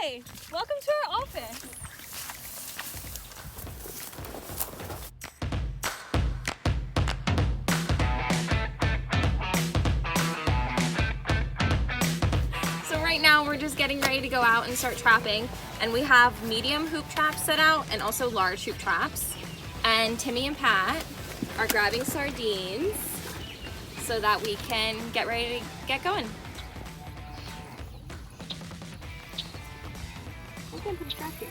Hi, welcome to our office. So right now we're just getting ready to go out and start trapping, and we have medium hoop traps set out and also large hoop traps. And Timmy and Pat are grabbing sardines so that we can get ready to get going. I can put a trap here.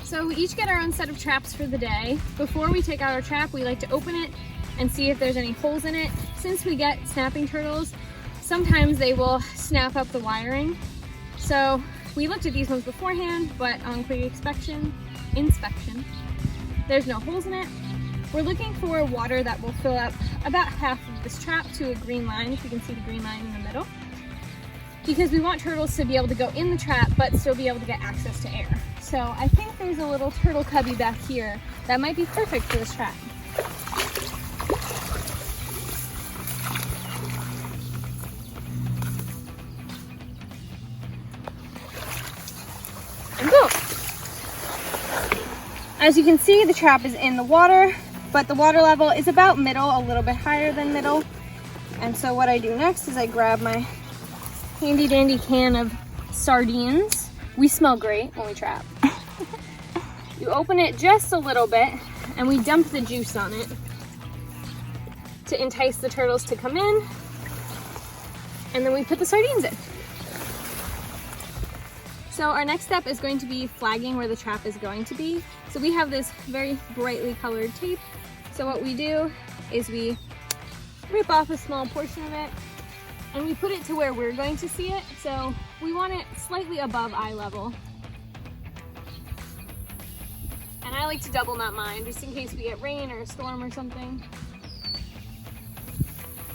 So we each get our own set of traps for the day. Before we take out our trap, we like to open it and see if there's any holes in it. Since we get snapping turtles, sometimes they will snap up the wiring. So we looked at these ones beforehand, but on quick inspection, there's no holes in it. We're looking for water that will fill up about half of this trap to a green line, if you can see the green line in the middle, because we want turtles to be able to go in the trap but still be able to get access to air. So I think there's a little turtle cubby back here that might be perfect for this trap. And boom! As you can see, the trap is in the water, but the water level is about middle, a little bit higher than middle. And so what I do next is I grab my handy dandy can of sardines. We smell great when we trap. You open it just a little bit and we dump the juice on it to entice the turtles to come in, and then we put the sardines in. So our next step is going to be flagging where the trap is going to be. So we have this very brightly colored tape. So what we do is we rip off a small portion of it and we put it to where we're going to see it. So we want it slightly above eye level. And I like to double knot mine just in case we get rain or a storm or something.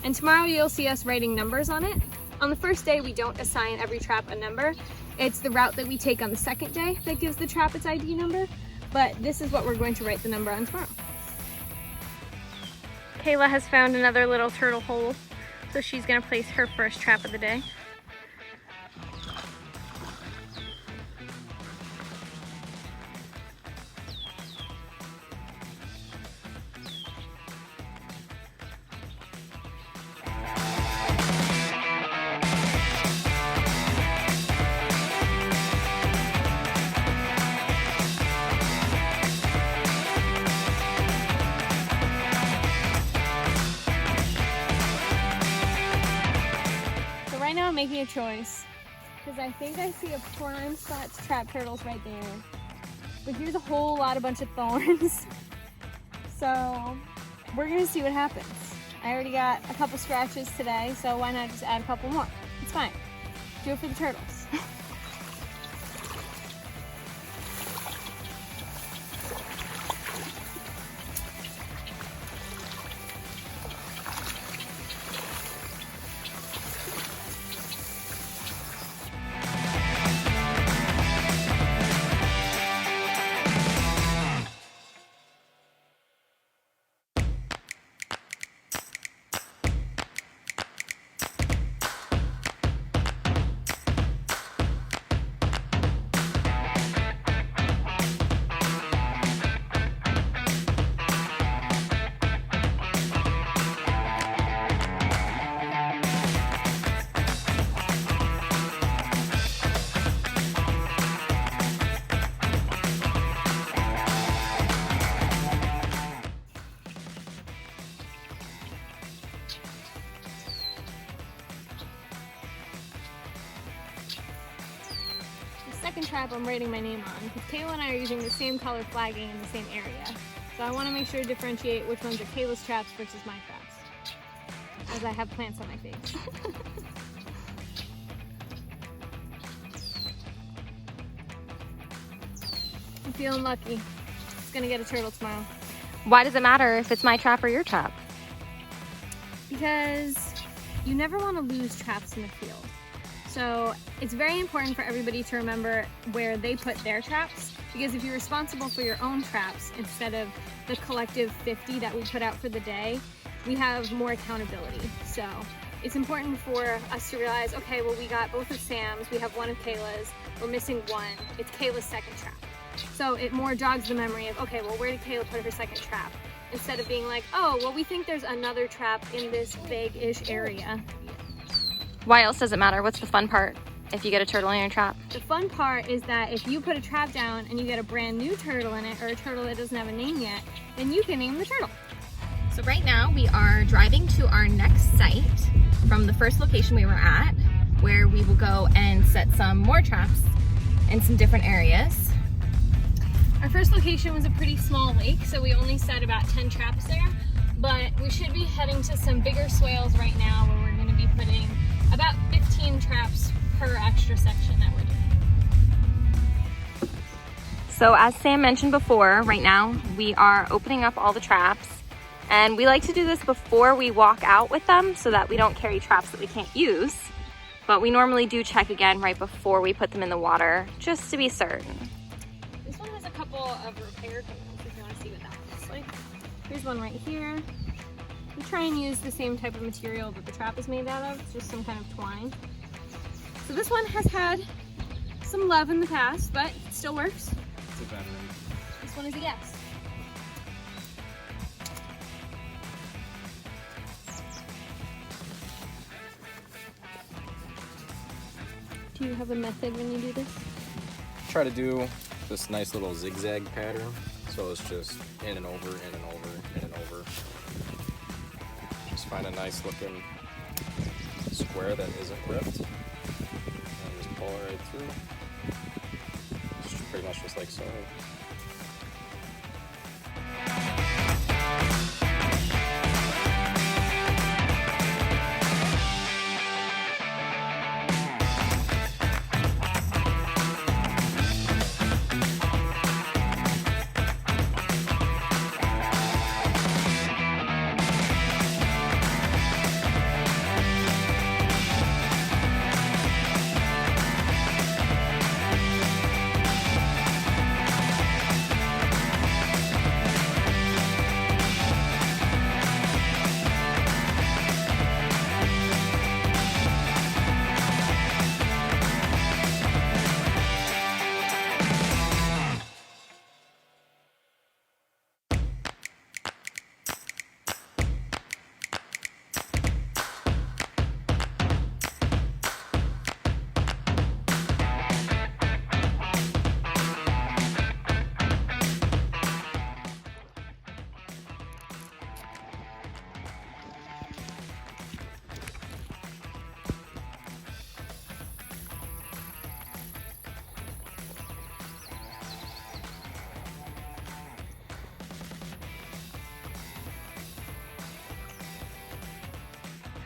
And tomorrow you'll see us writing numbers on it. On the first day, we don't assign every trap a number. It's the route that we take on the second day that gives the trap its ID number, but this is what we're going to write the number on tomorrow. Kayla has found another little turtle hole, so she's gonna place her first trap of the day. Right now I'm making a choice because I think I see a prime spot to trap turtles right there. But here's a whole bunch of thorns. So we're gonna see what happens. I already got a couple scratches today, so why not just add a couple more? It's fine. Do it for the turtles. Second trap I'm writing my name on because Kayla and I are using the same color flagging in the same area. So I want to make sure to differentiate which ones are Kayla's traps versus my traps, as I have plants on my face. I'm feeling lucky. It's gonna get a turtle tomorrow. Why does it matter if it's my trap or your trap? because you never want to lose traps in the field. So it's very important for everybody to remember where they put their traps, because if you're responsible for your own traps instead of the collective 50 that we put out for the day, we have more accountability. So it's important for us to realize, okay, well, we got both of Sam's, we have one of Kayla's, we're missing one. It's Kayla's second trap. So it more jogs the memory of, okay, well, where did Kayla put her second trap? Instead of being like, oh, well, we think there's another trap in this big-ish area. Why else does it matter? What's the fun part if you get a turtle in your trap? The fun part is that if you put a trap down and you get a brand new turtle in it, or a turtle that doesn't have a name yet, then you can name the turtle. So right now we are driving to our next site from the first location we were at, where we will go and set some more traps in some different areas. Our first location was a pretty small lake, so we only set about 10 traps there, but we should be heading to some bigger swales right now where we're going to be putting about 15 traps per extra section that we're doing. So as Sam mentioned before, right now we are opening up all the traps, and we like to do this before we walk out with them so that we don't carry traps that we can't use. But we normally do check again right before we put them in the water, just to be certain. This one has a couple of repair holes if you want to see what that looks like. Here's one right here. We try and use the same type of material that the trap is made out of, just some kind of twine. So this one has had some love in the past, but it still works. It's a veteran. This one is a yes. Do you have a method when you do this? Try to do this nice little zigzag pattern. So it's just in and over, in and over, in and over. Just find a nice looking square that isn't ripped. And just pull it right through. Just pretty much just like so.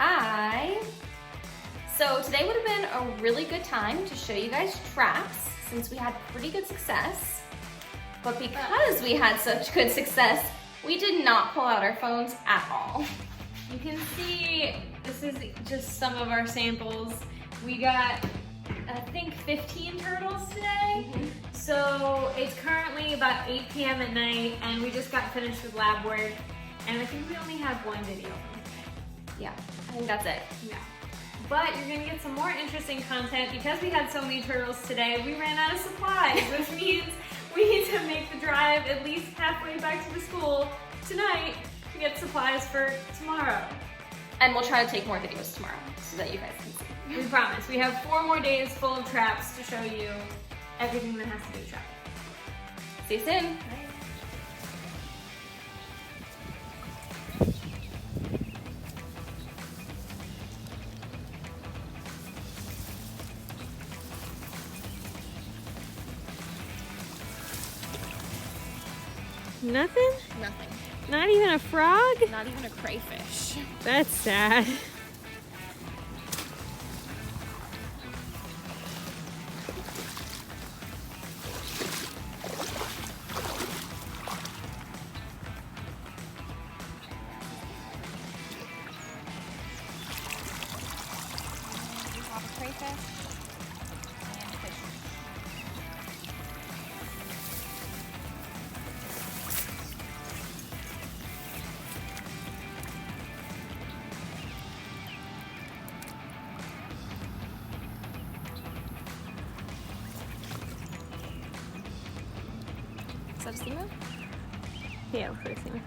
Hi! So today would have been a really good time to show you guys traps since we had pretty good success. But because we had such good success, we did not pull out our phones at all. You can see this is just some of our samples. We got, I think, 15 turtles today. So it's currently about 8 p.m. at night, and we just got finished with lab work, and I think we only have one video. Yeah, I think that's it. Yeah. But you're gonna get some more interesting content because we had so many turtles today. We ran out of supplies, which means we need to make the drive at least halfway back to the school tonight to get supplies for tomorrow. And we'll try to take more videos tomorrow so that you guys can see. We promise. We have 4 more days full of traps to show you everything that has to do with trapping. See you soon. Bye. Nothing? Nothing. Not even a frog? Not even a crayfish. That's sad. crayfish and fish. Is that a seamoon? Yeah, looks like a seamoon.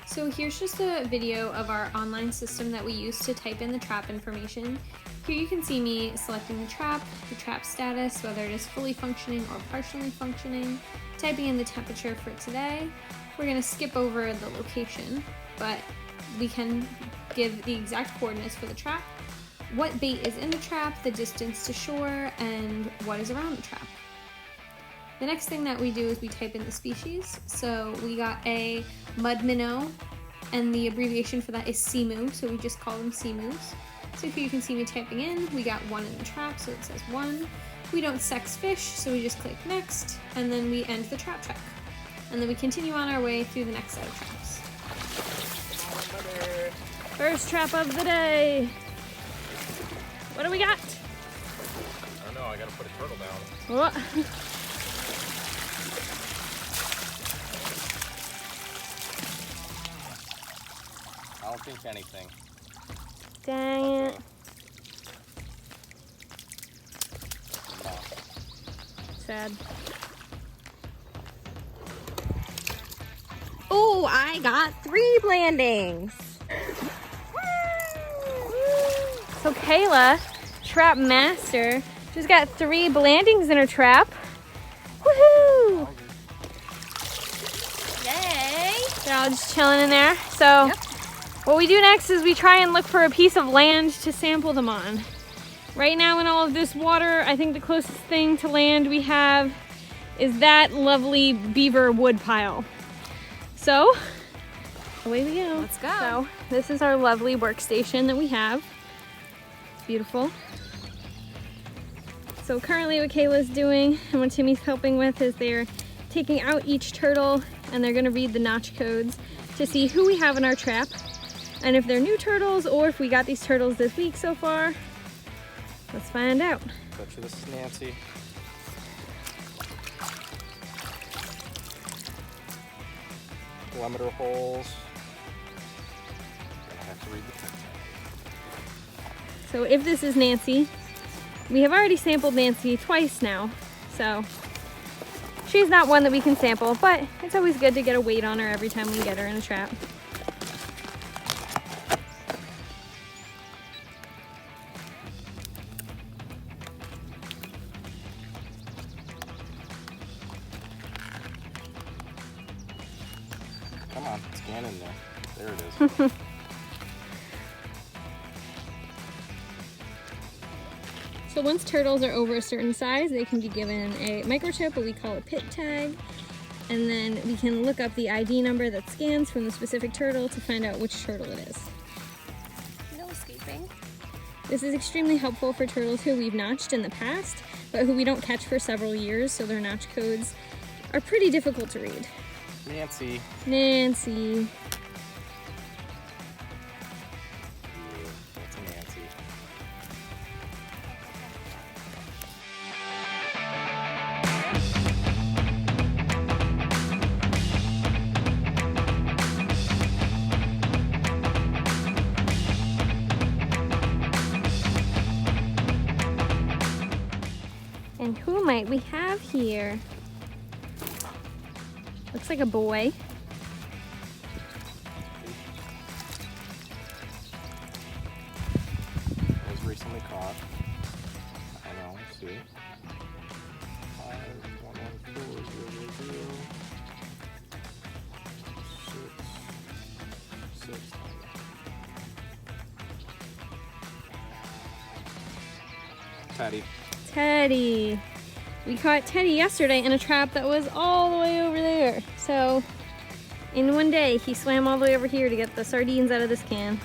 So here's just a video of our online system that we use to type in the trap information. Here you can see me selecting the trap status, whether it is fully functioning or partially functioning, typing in the temperature for today. We're gonna skip over the location, but we can give the exact coordinates for the trap, what bait is in the trap, the distance to shore, and what is around the trap. The next thing that we do is we type in the species. So we got a mud minnow, and the abbreviation for that is seamoo, so we just call them seamoos. So here you can see me typing in, we got 1 in the trap, so it says 1. We don't sex fish, so we just click next, and then we end the trap check. And then we continue on our way through the next set of traps. First trap of the day. What do we got? I don't know, I gotta put a turtle down. What? I don't think anything. Dang it. No. Sad. Oh, I got 3 blandings. So Kayla, trap master, just got 3 blandings in her trap. Woohoo! Yay! They're all just chilling in there. So what we do next is we try and look for a piece of land to sample them on. Right now in all of this water, I think the closest thing to land we have is that lovely beaver wood pile. So, away we go. Let's go. So, this is our lovely workstation that we have. It's beautiful. So currently what Kayla's doing and what Timmy's helping with is they're taking out each turtle and they're gonna read the notch codes to see who we have in our trap and if they're new turtles or if we got these turtles this week so far. Let's find out. Bet you this is Nancy. Telemeter holes. Gonna have to read the text. So if this is Nancy, we have already sampled Nancy twice now, so she's not one that we can sample, but it's always good to get a weight on her every time we get her in a trap. Come on, scan in there. There it is. So once turtles are over a certain size, they can be given a microchip, what we call a pit tag, and then we can look up the ID number that scans from the specific turtle to find out which turtle it is. No escaping. This is extremely helpful for turtles who we've notched in the past, but who we don't catch for several years, so their notch codes are pretty difficult to read. Nancy. Nancy. Yeah, that's a Nancy. And who might we have here? Looks like a boy. Was recently caught. I know, see. 511400. 6. Teddy. Teddy. We caught Teddy yesterday in a trap that was all the way over there. So in one day, he swam all the way over here to get the sardines out of this can.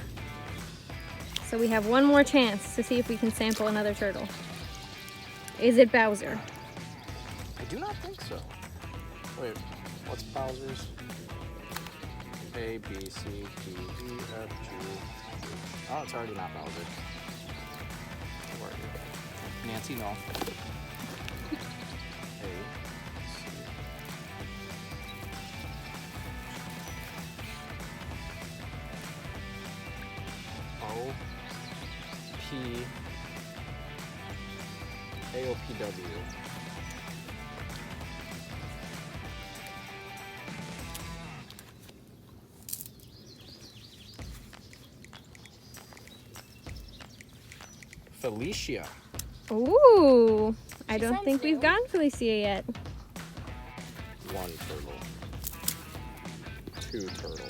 So we have one more chance to see if we can sample another turtle. Is it Bowser? I do not think so. Wait, what's Bowser's? A, B, C, D, E, F, G, H. Oh, it's already not Bowser. Where are you? Nancy, no. A, C. O, P, A, O, P, W. Felicia. Ooh, I don't sounds think we've new. gotten Felicia yet. 1 turtle. 2 turtle.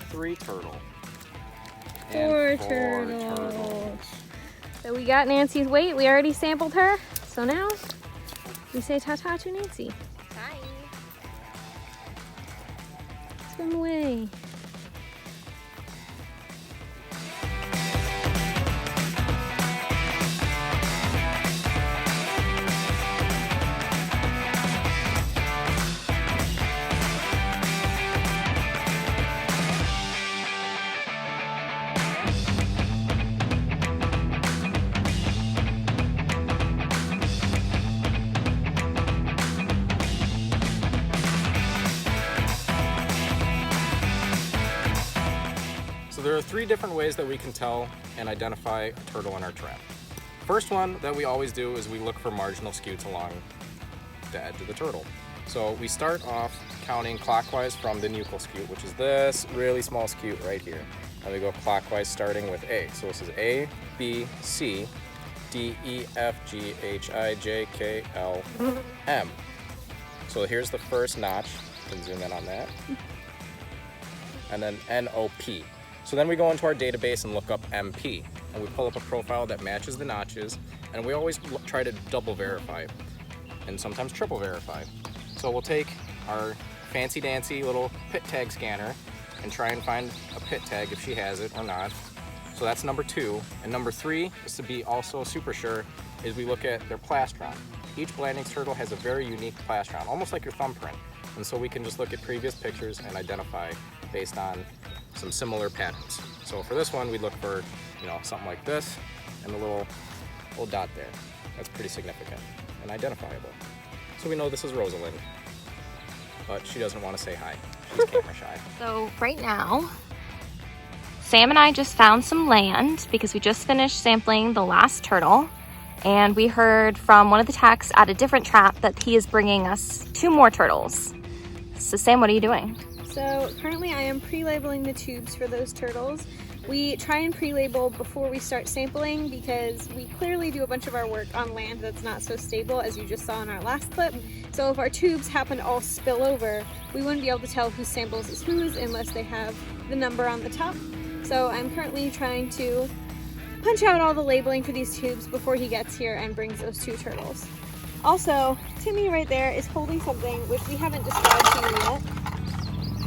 3 turtle. Four And 4 turtles. So we got Nancy's weight. We already sampled her. So now we say ta-ta to Nancy. Hi. Swim away. So there are 3 different ways that we can tell and identify a turtle in our trap. First one that we always do is we look for marginal scutes along the edge of the turtle. So we start off counting clockwise from the nuchal scute, which is this really small scute right here. And we go clockwise starting with A. So this is A, B, C, D, E, F, G, H, I, J, K, L, M. So here's the first notch. You can zoom in on that. And then N, O, P. So then we go into our database and look up MP, and we pull up a profile that matches the notches, and we always try to double verify, and sometimes triple verify. So we'll take our fancy dancy little pit tag scanner and try and find a pit tag if she has it or not. So that's number 2. And number 3 is to be also super sure, is we look at their plastron. Each Blandings turtle has a very unique plastron, almost like your thumbprint. And so we can just look at previous pictures and identify based on some similar patterns. So for this one, we look for, something like this and the little dot there. That's pretty significant and identifiable. So we know this is Rosalind, but she doesn't want to say hi. She's camera shy. So right now, Sam and I just found some land because we just finished sampling the last turtle, and we heard from one of the techs at a different trap that he is bringing us 2 more turtles. So Sam, what are you doing? So currently I am pre-labeling the tubes for those turtles. We try and pre-label before we start sampling because we clearly do a bunch of our work on land that's not so stable, as you just saw in our last clip. So if our tubes happen to all spill over, we wouldn't be able to tell whose samples is whose unless they have the number on the top. So I'm currently trying to punch out all the labeling for these tubes before he gets here and brings those 2 turtles. Also, Timmy right there is holding something which we haven't described to you yet.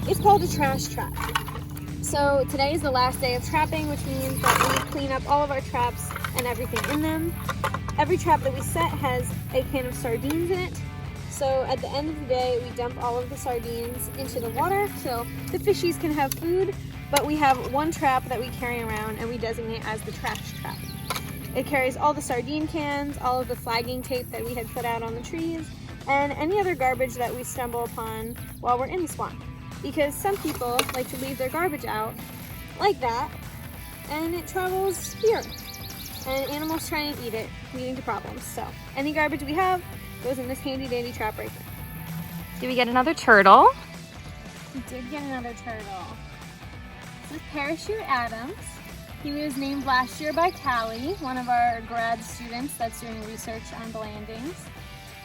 It's called a trash trap. So today is the last day of trapping, which means that we clean up all of our traps and everything in them. Every trap that we set has a can of sardines in it. So at the end of the day, we dump all of the sardines into the water so the fishies can have food, but we have one trap that we carry around and we designate as the trash trap. It carries all the sardine cans, all of the flagging tape that we had put out on the trees, and any other garbage that we stumble upon while we're in the swamp. Because some people like to leave their garbage out like that, and it travels here. And animals try and eat it, leading to problems. So any garbage we have goes in this handy dandy trap right there. Did we get another turtle? We did get another turtle. This is Parachute Adams. He was named last year by Callie, one of our grad students that's doing research on Blandings.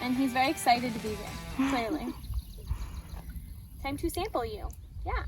And he's very excited to be there, clearly. Time to sample you. Yeah.